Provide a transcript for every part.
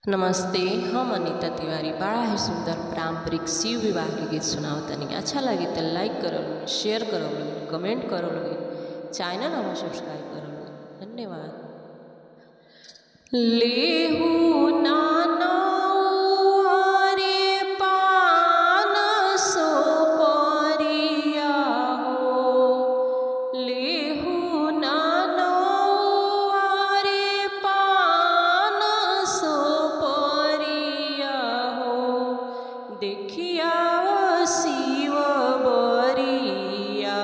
नमस्ते, हम अनीता तिवारी बड़ा ही सुंदर पारंपरिक शिव विवाह के गीत सुनावतनी। अच्छा लगे तो लाइक करो, शेयर करो, कमेंट करो, चैनल हम सब्सक्राइब करो। धन्यवाद। लेहू नाना रे पान सो परिया हो, लेहू नाना रे पान सो परिया हो, देखिया शिव बरिया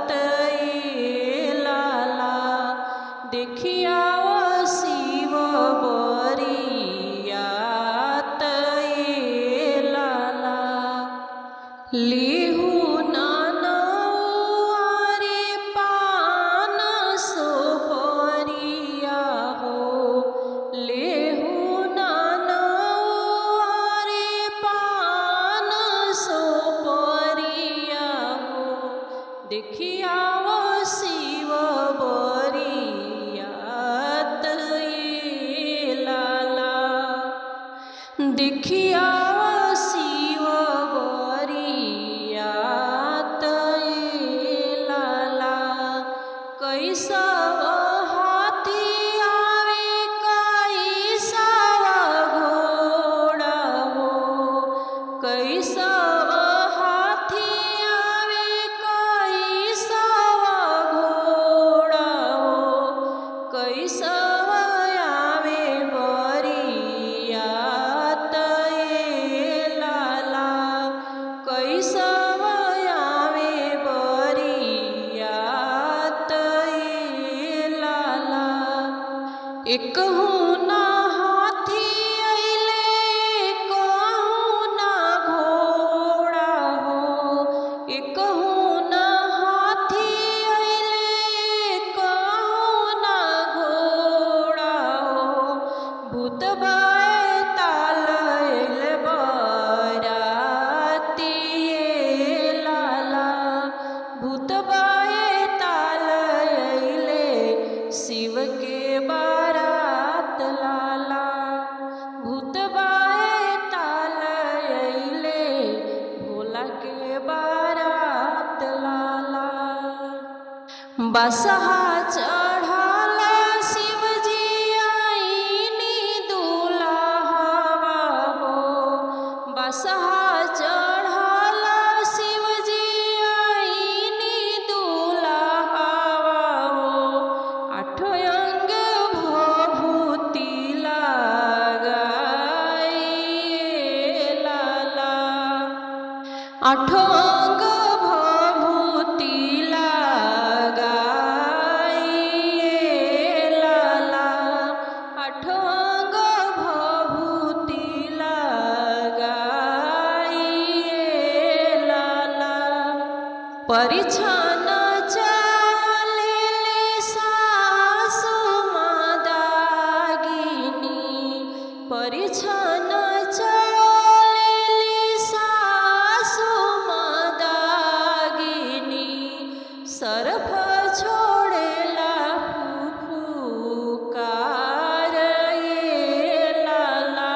तये लाला, देखिया शिव बरिया तये लाला। लेहू नाना रे पान सो परिया हो, लेहू नाना रे पान सो परिया हो, देखिया शिव बरिया तये लाला, देखिया शिव बरिया तये लाला। कैसव हाथी आवे कैसव घोड़ा हो, कैसव हाथी आवे कैसव घोड़ा हो, कैसव आवे बरिया तये लाला, कैसव आवे बरिया तये लाला। एकहू ना हाथी अइले कहू ना घोड़ा हो, एकहू ना हाथी अइले कहू ना घोड़ा हो, भूत बाए ताल अइले बरातिये लाला, भूत बाए ताल अइले शिव के बारात लाला, भूत बाए ताल अइले भोला के बारात लाला। बसहा चढ़ल शिवजी आईनी दुल्हवा हो, बसहा चढ़ल शिवजी आईनी दुल्हवा हो, आठ अंग भभूति लगाइए लाला, आठ अंग भभूति लगाइए लाला, आठ अंग भभूति लगाइए लाला। परिछन चलेले सासु मदागिनी, परिछन चलेले सासु मदागिनी, सरफ छोड़ेला फुफुकार ये लाला,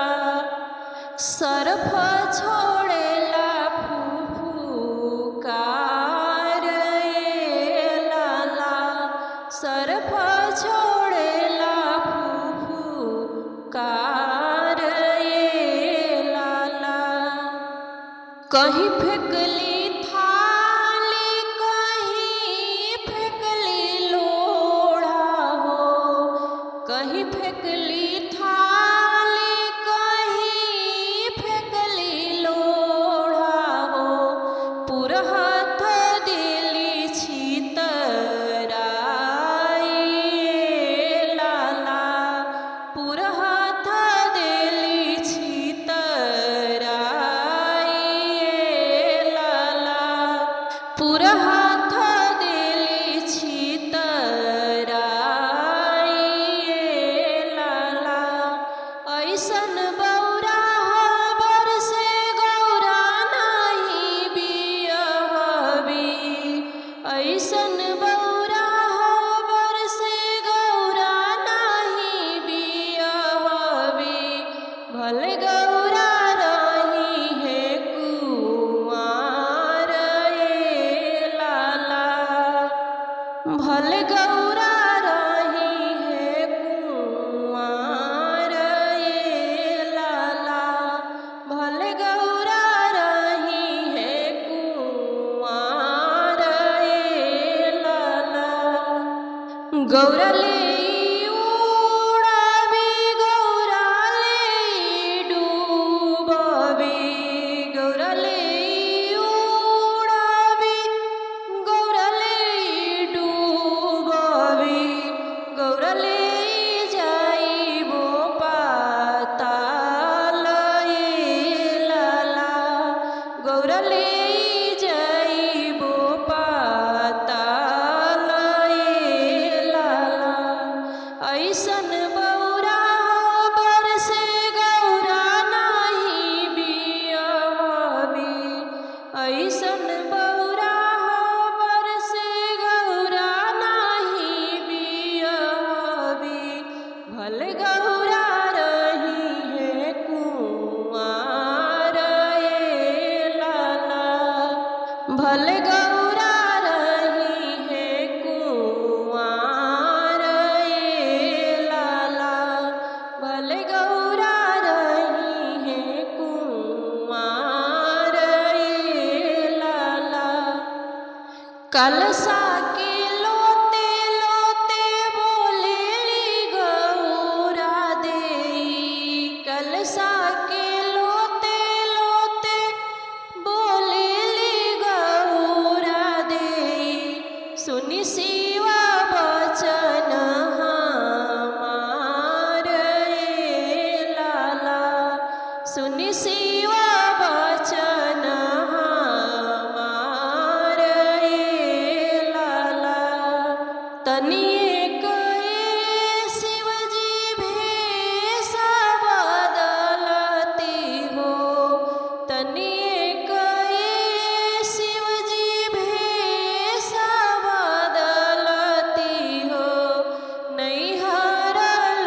सरफ छोड़ेला फुफुकार ये लाला, सरफ छोड़ेला फुफुकार ये लाला। कहीं फेंकली थाली कहीं फेंकली लोढ़ा हो, कहीं फेंकली थाली कहीं फेंकली लोढ़ा हो, पुरहत दिली छितराइए लाला, पुरहत दिली छितराइए लाला, पुरहत दिली छितराइए लाला। ऐसन बौरा हबर से गौरा नहीं बियहबी, ऐसन बौरा हबर से गौरा नहीं बियहबी, भले गौरा रही है कुंवार ये लाला, भले गौरा रही है कुंवार ये लाला, भले गौरा रही है कुंवार ये लाला। गौरा ले उड़ाबी, गौरा ले डूबाबी, गौरा ले उड़ाबी, गौरा ले डूबाबी, गौरा ले जाइबो पाताल ये लाला, गौरा ले जाइबो पाताल ये लाला। ऐसन बौरा बरसे गौरा नाही बियाहबी, ऐसन बौरा बरसे गौरा नाही बियाहबी, भले गौरा रही है कुंवार ये लाला, भले गौरा रही है कुंवार ये लाला, भले गौरा रही है कुंवार ये लाला। कलसा के लोते लोते बोलेली गौरा देई, कलसा के लोते लोते बोलेली गौरा देई, सुनि शिवा बचन हमार ये लाला, सुनि शिवा बचन हमार ये लाला। तनिक ये शिवजी भेषा बदलती हो, तनिक ये शिवजी भेषा बदलती हो, नैहर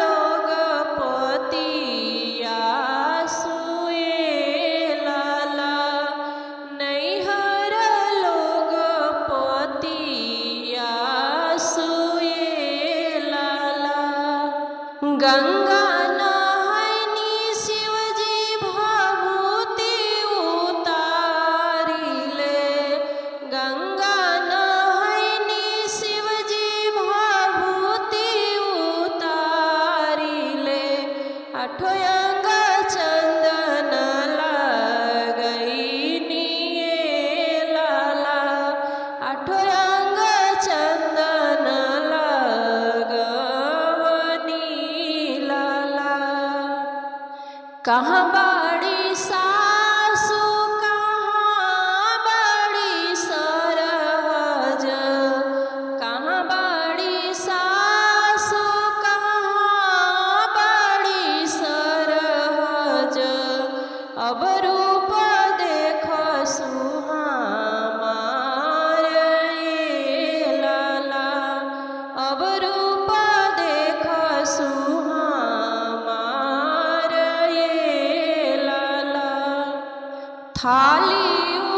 लोग पतिया सुए लाला, नैहर लोग पतिया सुए लाला। गंगा नहाइनी शिवजी भभूति उतारिले, गंगा नहाइनी शिवजी भभूति उतारिले, आठो अंग चंदन लगैनी ये लाला, आठो अंग चंदन लगवनी लाला। कहाँ बाड़ी सासु कहाँ बाड़ी सरहज, कहाँ बाड़ी सासु कहाँ बाड़ी सरहज, अब रूप देख सुहामार ये लाला, अब रूप देख सुहामार ये लाला। थाली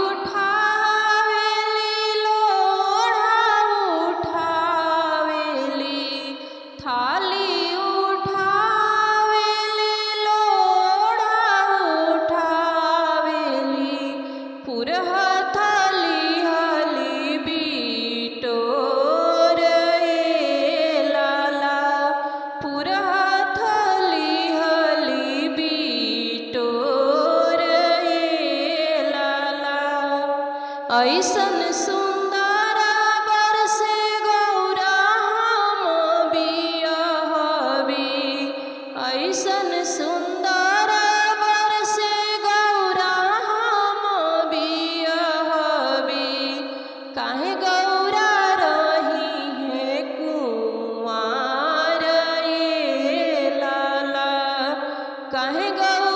उठावेली लोढ़ा उठावेली, थाली उठावेली लोढ़ा उठावेली, पुरह थाली हली बिटोर ये लाला, पुरह थाली हली बिटोर ये लाला। ऐसन सुंदर बरसे गौरा हम बियाहबी, ऐसन सुंदर बरसे गौरा हम बियाहबी, काहे गौरा रही है कुंवार ये लाला, काहे गौरा